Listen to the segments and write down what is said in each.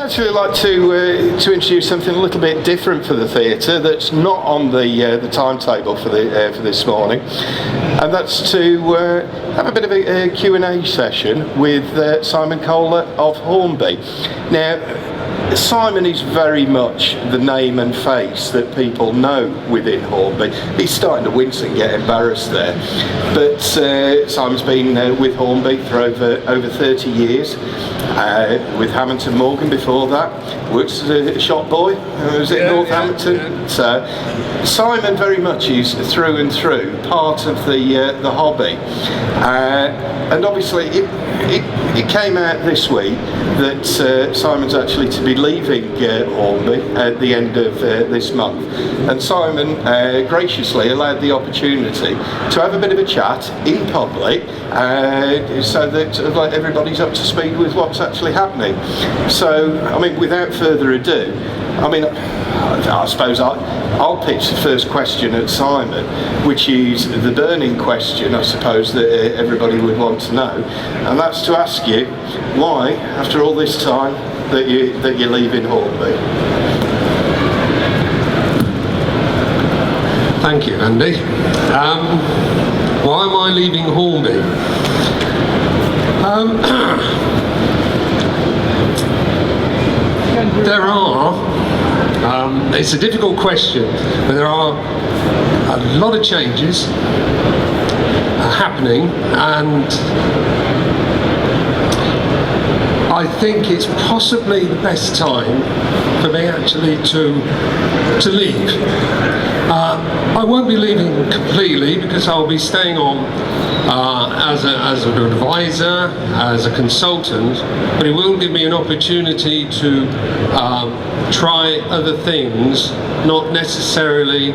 actually like to introduce something a little bit different for the theatre that's not on the timetable for this morning, and that's to have a bit of a Q&A session with Simon Kohler of Hornby. Now, Simon is very much the name and face that people know within Hornby. He's starting to wince and get embarrassed there. But Simon's been with Hornby for over 30 years, with Hamilton Morgan before that. Worked as a shop boy, was it Northampton? Yeah. So Simon very much is through and through part of the hobby. And obviously it came out this week that Simon's actually to be leaving Hornby at the end of this month, and Simon graciously allowed the opportunity to have a bit of a chat in public, so that everybody's up to speed with what's actually happening. So, I mean, without further ado, I suppose I'll pitch the first question at Simon, which is the burning question, I suppose, that everybody would want to know, and that's to ask you why, after all this time, that you're leaving Hornby. Thank you, Andy. Why am I leaving Hornby? There are. It's a difficult question, but there are a lot of changes happening, and I think it's possibly the best time for me actually to leave. I won't be leaving completely, because I'll be staying on as an advisor, as a consultant, but it will give me an opportunity to try other things, not necessarily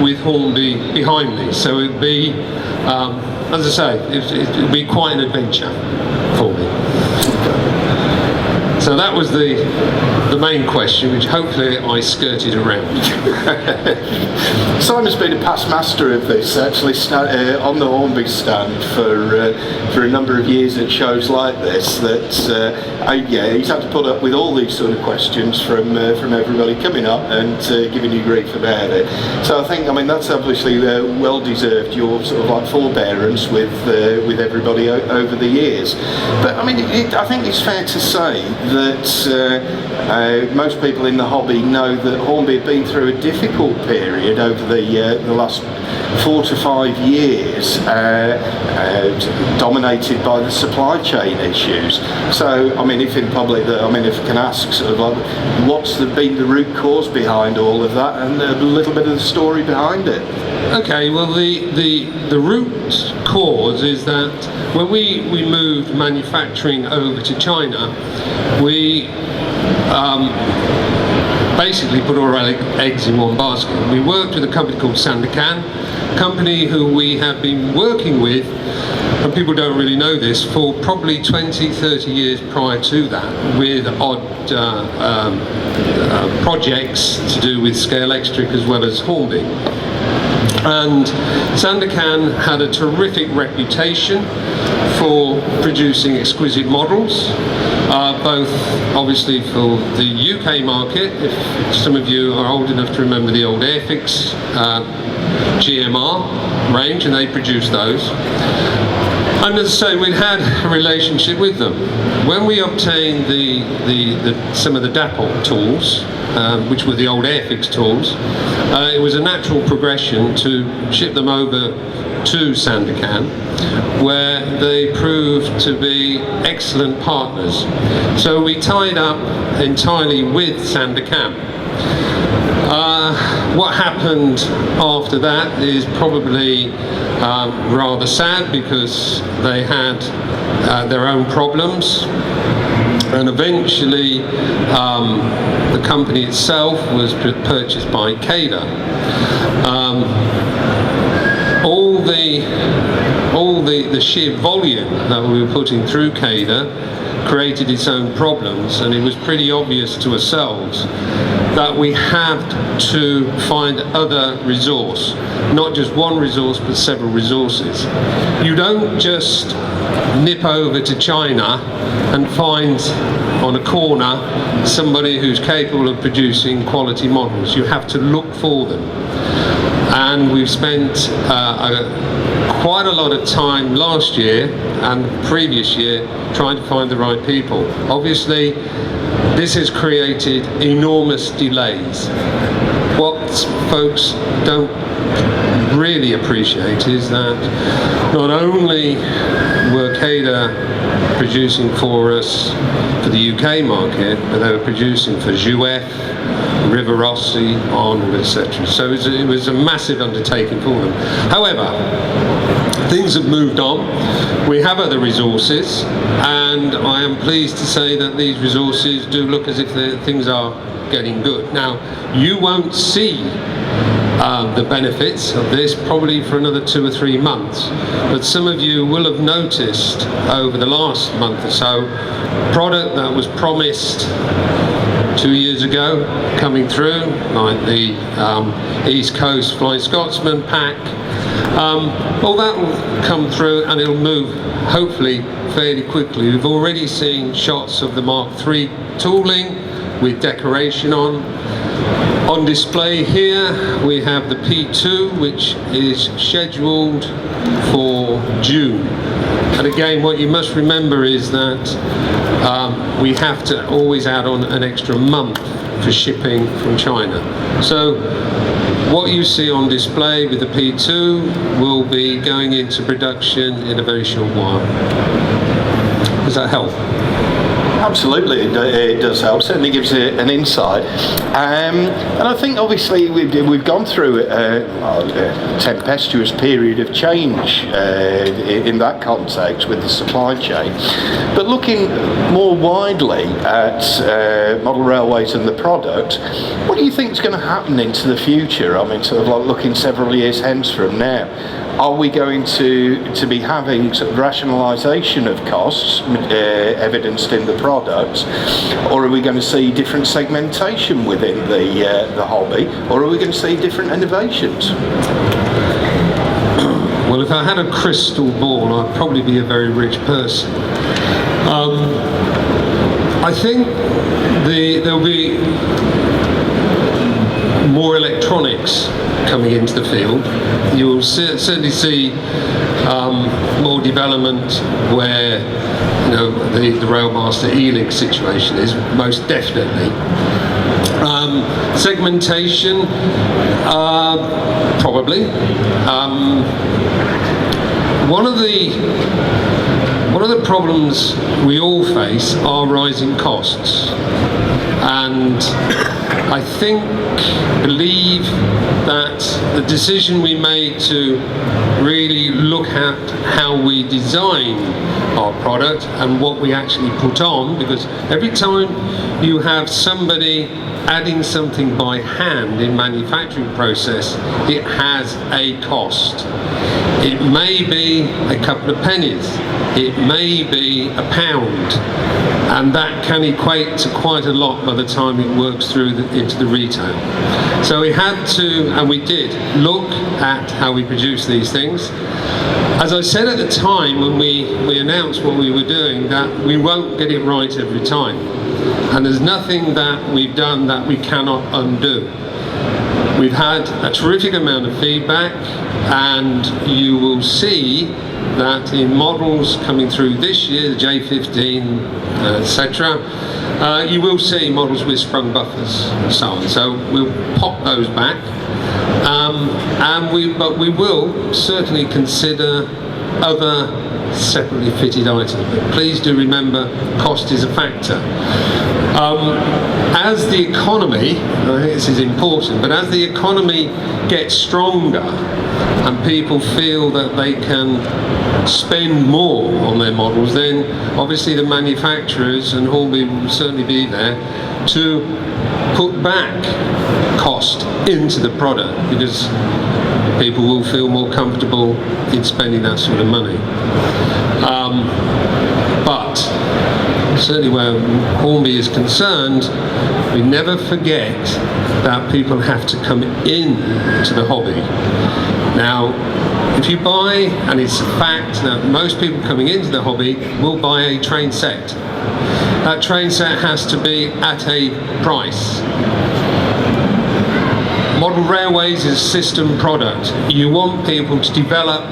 with Hornby behind me. So it'll be, as I say, it'll be quite an adventure for me. So that was the main question, which hopefully I skirted around. Simon's been a past master of this, actually on the Hornby stand for a number of years at shows like this. He's had to put up with all these sort of questions from everybody coming up and giving you grief about it. So I think, that's obviously well deserved, your sort of like forbearance with everybody over the years. But I think it's fair to say that most people in the hobby know that Hornby have been through a difficult period over the last 4 to 5 years, dominated by the supply chain issues. So, if in public, if I can ask, sort of like, what's been the root cause behind all of that, and a little bit of the story behind it? Okay, well, the root cause is that when we moved manufacturing over to China, we basically put all our eggs in one basket. We worked with a company called Sandakan, a company who we have been working with, and people don't really know this, for probably 20, 30 years prior to that, with odd projects to do with Scale Electric as well as Hornby. And Sandakan had a terrific reputation for producing exquisite models, both obviously for the UK market. If some of you are old enough to remember the old Airfix GMR range, and they produced those. And as I say, we'd had a relationship with them. When we obtained some of the DAPOT tools, which were the old Airfix tools, it was a natural progression to ship them over to Sandakan, where they proved to be excellent partners. So we tied up entirely with Sandakan. What happened after that is probably rather sad, because they had their own problems, and eventually the company itself was purchased by Kohler. All the sheer volume that we were putting through Kohler created its own problems, and it was pretty obvious to ourselves that we had to find other resource, not just one resource but several resources. You don't just nip over to China and find on a corner somebody who's capable of producing quality models. You have to look for them. And we've spent quite a lot of time last year and the previous year trying to find the right people. Obviously, this has created enormous delays. What folks don't really appreciate is that not only were Kohler producing for us for the UK market, but they were producing for Jouef, River Rossi, Arnold, etc. So it was a massive undertaking for them. However, things have moved on. We have other resources, and I am pleased to say that these resources do look as if things are getting good. Now, you won't see the benefits of this probably for another 2 or 3 months, but some of you will have noticed over the last month or so product that was promised 2 years ago coming through, like the East Coast Flying Scotsman pack. Well, that will come through and it'll move hopefully fairly quickly. We've already seen shots of the Mark III tooling with decoration on. On display here we have the P2, which is scheduled for June. And again, what you must remember is that we have to always add on an extra month for shipping from China. So what you see on display with the P2 will be going into production in a very short while. Does that help? Absolutely, it does help. Certainly gives it an insight, and I think obviously we've gone through a tempestuous period of change in that context with the supply chain. But looking more widely at model railways and the product, what do you think is going to happen into the future? I mean, sort of like looking several years hence from now. Are we going to be having sort of rationalisation of costs evidenced in the products, or are we going to see different segmentation within the hobby, or are we going to see different innovations? Well, if I had a crystal ball, I'd probably be a very rich person. I think there'll be more electronics coming into the field. You'll certainly see more development where the Railmaster E-Link situation is, most definitely. Segmentation, probably. One of the problems we all face are rising costs, and I believe that the decision we made to really look at how we design our product and what we actually put on, because every time you have somebody adding something by hand in manufacturing process, it has a cost. It may be a couple of pennies, it may be £1, and that can equate to quite a lot by the time it works through into the retail. So we had to, and we did, look at how we produce these things. As I said at the time when we announced what we were doing, that we won't get it right every time. And there's nothing that we've done that we cannot undo. We've had a terrific amount of feedback, and you will see that in models coming through this year, the J15, etc., you will see models with sprung buffers and so on. So we'll pop those back, but we will certainly consider other separately fitted items. But please do remember, cost is a factor. As the economy, I think this is important, but as the economy gets stronger and people feel that they can spend more on their models, then obviously the manufacturers and Hornby will certainly be there to put back cost into the product, because people will feel more comfortable in spending that sort of money. But certainly where Hornby is concerned, we never forget that people have to come in to the hobby. Now, if you buy, and it's a fact that most people coming into the hobby will buy a train set. That train set has to be at a price. Model railways is a system product. You want people to develop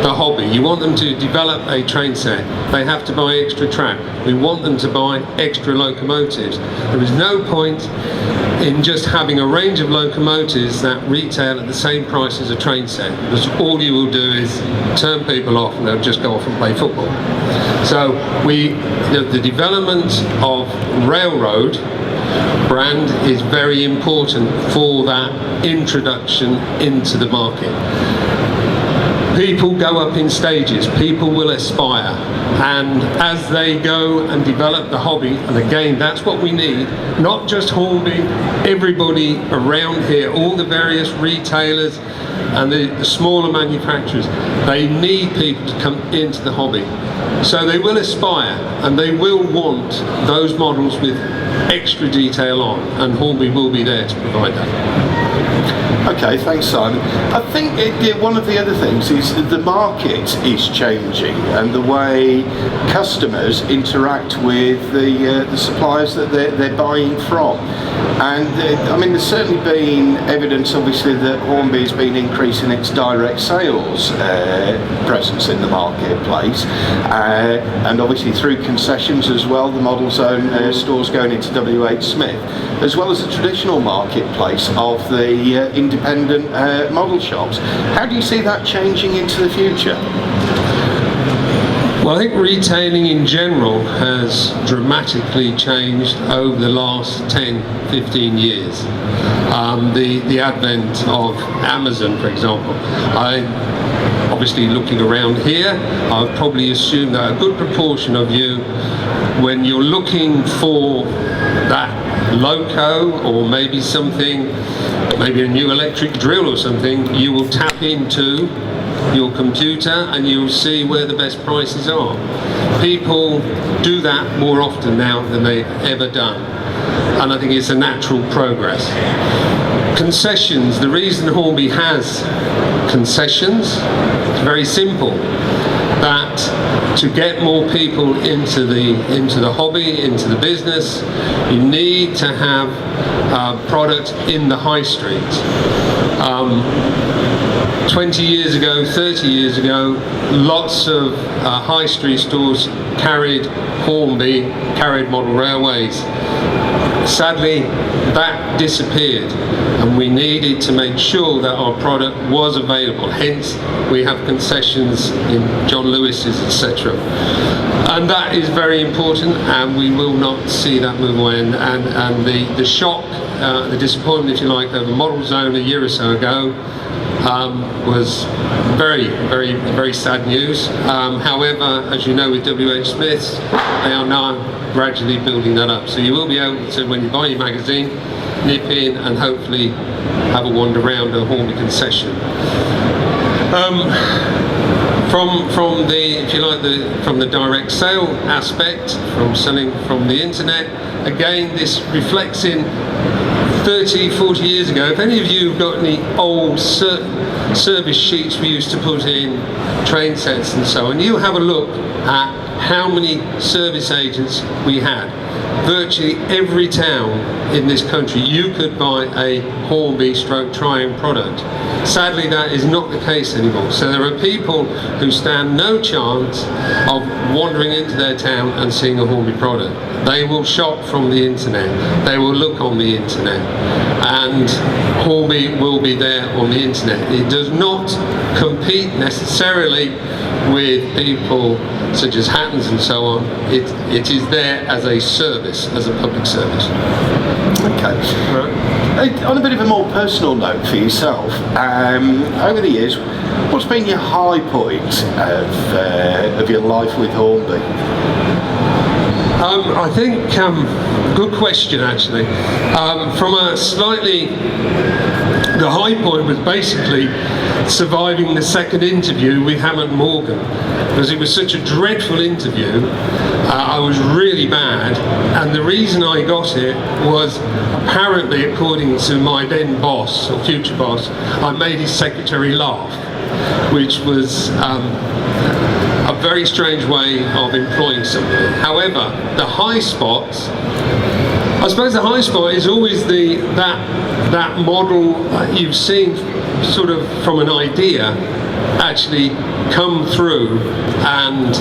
the hobby. You want them to develop a train set. They have to buy extra track. We want them to buy extra locomotives. There is no point in just having a range of locomotives that retail at the same price as a train set, because all you will do is turn people off and they'll just go off and play football. So the development of railroad brand is very important for that introduction into the market. People go up in stages, people will aspire, and as they go and develop the hobby, and again that's what we need, not just Hornby, everybody around here, all the various retailers and the smaller manufacturers, they need people to come into the hobby. So they will aspire and they will want those models with extra detail on, and Hornby will be there to provide that. Okay, thanks Simon. I think one of the other things is that the market is changing and the way customers interact with the suppliers that they're buying from. And I mean, there's certainly been evidence obviously that Hornby has been increasing its direct sales presence in the marketplace, and obviously through concessions as well, the Model Zone stores going into WH Smith, as well as the traditional marketplace of the independent model shops. How do you see that changing into the future? Well, I think retailing in general has dramatically changed over the last 10, 15 years. The advent of Amazon, for example. Obviously looking around here, I would probably assume that a good proportion of you, when you're looking for that loco or maybe something, maybe a new electric drill or something, you will tap into your computer and you'll see where the best prices are. People do that more often now than they've ever done, and I think it's a natural progress. Concessions, the reason Hornby has concessions is very simple, that to get more people into the hobby, into the business, you need to have product in the high street. 20 years ago, 30 years ago, lots of high street stores carried Hornby, carried model railways. Sadly, that disappeared, and we needed to make sure that our product was available. Hence, we have concessions in John Lewis's, etc. And that is very important, and we will not see that move away. And the shock, the disappointment, if you like, over Model Zone a year or so ago was very, very, very sad news. However, as you know, with WH Smiths, they are now gradually building that up. So you will be able to, when you buy your magazine, nip in and hopefully have a wander around a Hornby concession. From the, if you like, from the direct sale aspect, from selling from the internet, again, this reflects in 30, 40 years ago. If any of you have got any old service sheets we used to put in train sets and so on, you have a look at how many service agents we had. Virtually every town in this country you could buy a Hornby stroke Triumph product. Sadly, that is not the case anymore. So there are people who stand no chance of wandering into their town and seeing a Hornby product. They will shop from the internet, they will look on the internet, and Hornby will be there on the internet. It does not compete necessarily with people such as Hattons and so on. It is there as a service, as a public service. Okay. Right. On a bit of a more personal note for yourself, over the years, what's been your high point of your life with Hornby? I think, good question actually. From a slightly, the high point was basically surviving the second interview with Hammond Morgan, because it was such a dreadful interview. I was really bad, and the reason I got it was apparently, according to my then boss, or future boss, I made his secretary laugh, which was a very strange way of employing somebody. However, the high spots, I suppose the high spot is always that model you've seen sort of from an idea actually come through and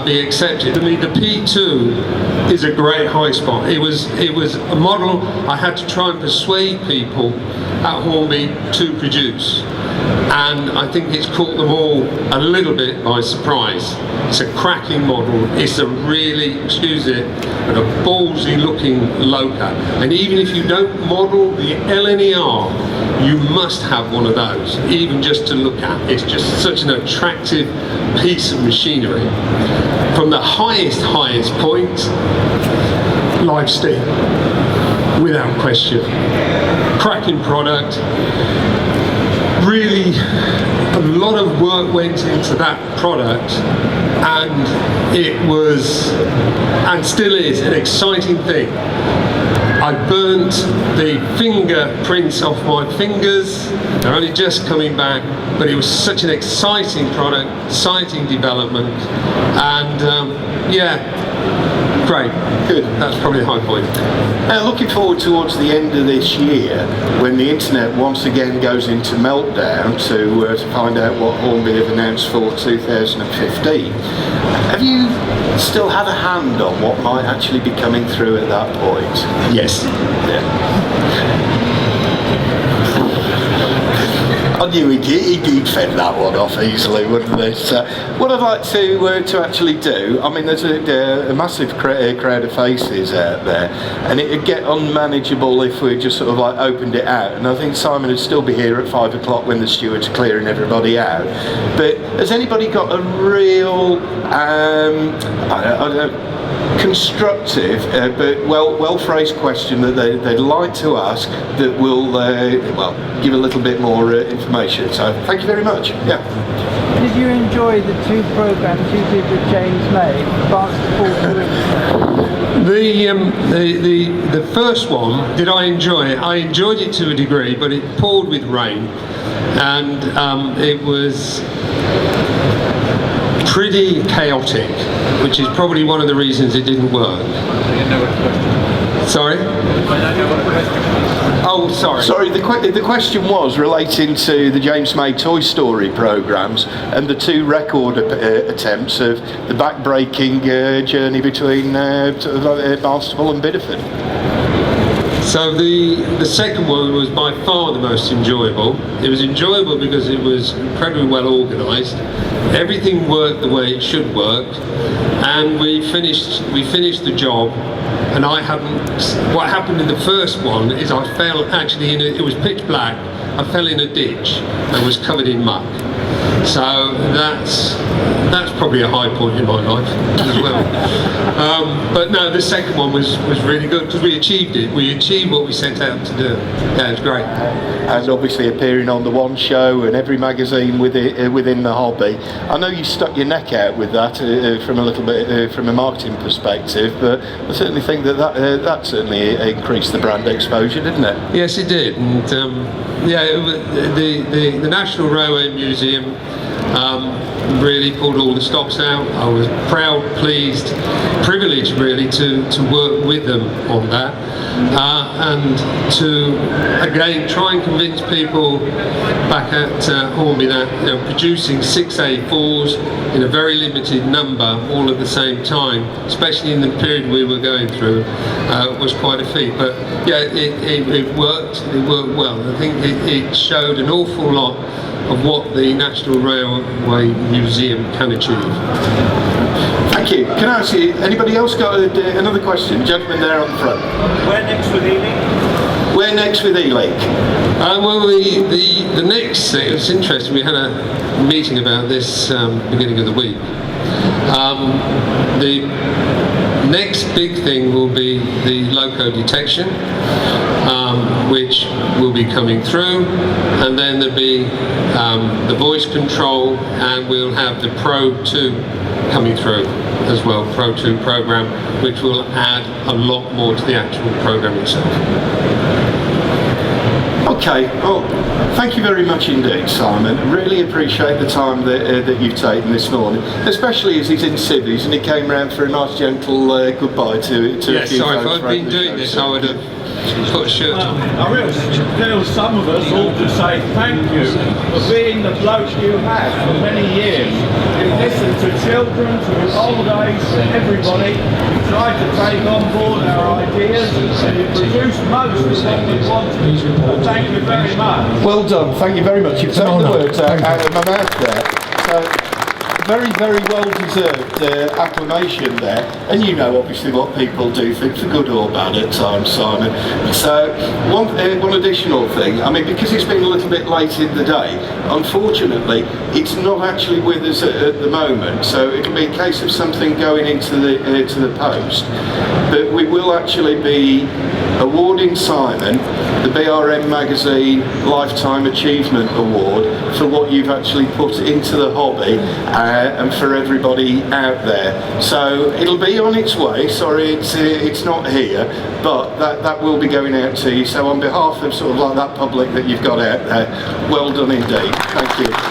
be accepted. I mean, the P2 is a great high spot. It was a model I had to try and persuade people at Hornby to produce, and I think it's caught them all a little bit by surprise. It's a cracking model. It's a really, excuse it, but a ballsy looking loco. And even if you don't model the LNER, you must have one of those, even just to look at. It's just such an attractive piece of machinery. From the highest point, live steam, without question. Cracking product. Really, a lot of work went into that product, and it was, and still is, an exciting thing. I burnt the fingerprints off my fingers. They're only just coming back, but it was such an exciting product, exciting development, and yeah, great. Good. That's probably a high point. Looking forward towards the end of this year, when the internet once again goes into meltdown to find out what Hornby have announced for 2015. Have you still had a hand on what might actually be coming through at that point? Yes. Yeah. I knew he'd fend that one off easily, wouldn't he? So, what I'd like to actually do, I mean, there's a massive crowd of faces out there, and it'd get unmanageable if we just sort of like opened it out. And I think Simon would still be here at 5 o'clock when the stewards are clearing everybody out. But has anybody got a real, I don't know, constructive but well phrased question that they'd like to ask that will give a little bit more information? So thank you very much. Yeah. Did you enjoy the 2 programs you did with James May, The first one, did I enjoy it? I enjoyed it to a degree, but it poured with rain, and it was pretty chaotic, which is probably one of the reasons it didn't work. Sorry? Oh, sorry. Sorry, the question was relating to the James May Toy Story programmes and the 2 record attempts of the back-breaking journey between Barnstaple and Bideford. So the second one was by far the most enjoyable. It was enjoyable because it was incredibly well organised. Everything worked the way it should work, and we finished the job. And I hadn't. What happened in the first one is I fell actually in it was pitch black. I fell in a ditch and was covered in muck. So that's probably a high point in my life as well. But no, the second one was really good because we achieved it. We achieved what we set out to do. Yeah, it was great. And obviously appearing on the One Show and every magazine within the hobby. I know you stuck your neck out with that from a little bit from a marketing perspective, but I certainly think that certainly increased the brand exposure, didn't it? Yes, it did. And the National Railway Museum really pulled all the stops out. I was proud, pleased, privileged really to work with them on that, and to again try and convince people back at Hornby that producing 6A4s in a very limited number all at the same time, especially in the period we were going through, was quite a feat. But yeah, it worked. It worked well. I think it showed an awful lot of what the National Railway Museum can achieve. Thank you. Can I ask you, anybody else got another question? Gentleman there on the front. Where next with E-Link? Where next with E-Link? Well, the next thing, it's interesting, we had a meeting about this beginning of the week. The next big thing will be the loco detection, which will be coming through, and then there'll be the voice control, and we'll have the Pro 2 coming through as well, Pro 2 program, which will add a lot more to the actual program itself. Okay, well, thank you very much indeed, Simon. Really appreciate the time that you've taken this morning, especially as he's in civvies and he came round for a nice gentle goodbye to a Yes, few so if folks I'd around been the doing show, this, so- I would have put a shirt on. I really feel some of us ought to say thank you for being the bloke you have for many years. You listened to children, to old age, to everybody. You tried to take on board our ideas and you produced most of what we wanted. So thank you very much. Well done, thank you very much. You've taken the words out of my mouth there. So, very, very well deserved acclamation there. And you know obviously what people do think, for good or bad at times, Simon. So, one additional thing, I mean, because it's been a little bit late in the day, unfortunately, it's not actually with us at the moment. So it'll be a case of something going into the post. But we will actually be awarding Simon the BRM Magazine Lifetime Achievement Award for what you've actually put into the hobby and for everybody out there. So it'll be on its way. Sorry, it's not here, but that will be going out to you. So on behalf of sort of like that public that you've got out there, well done indeed. Thank you.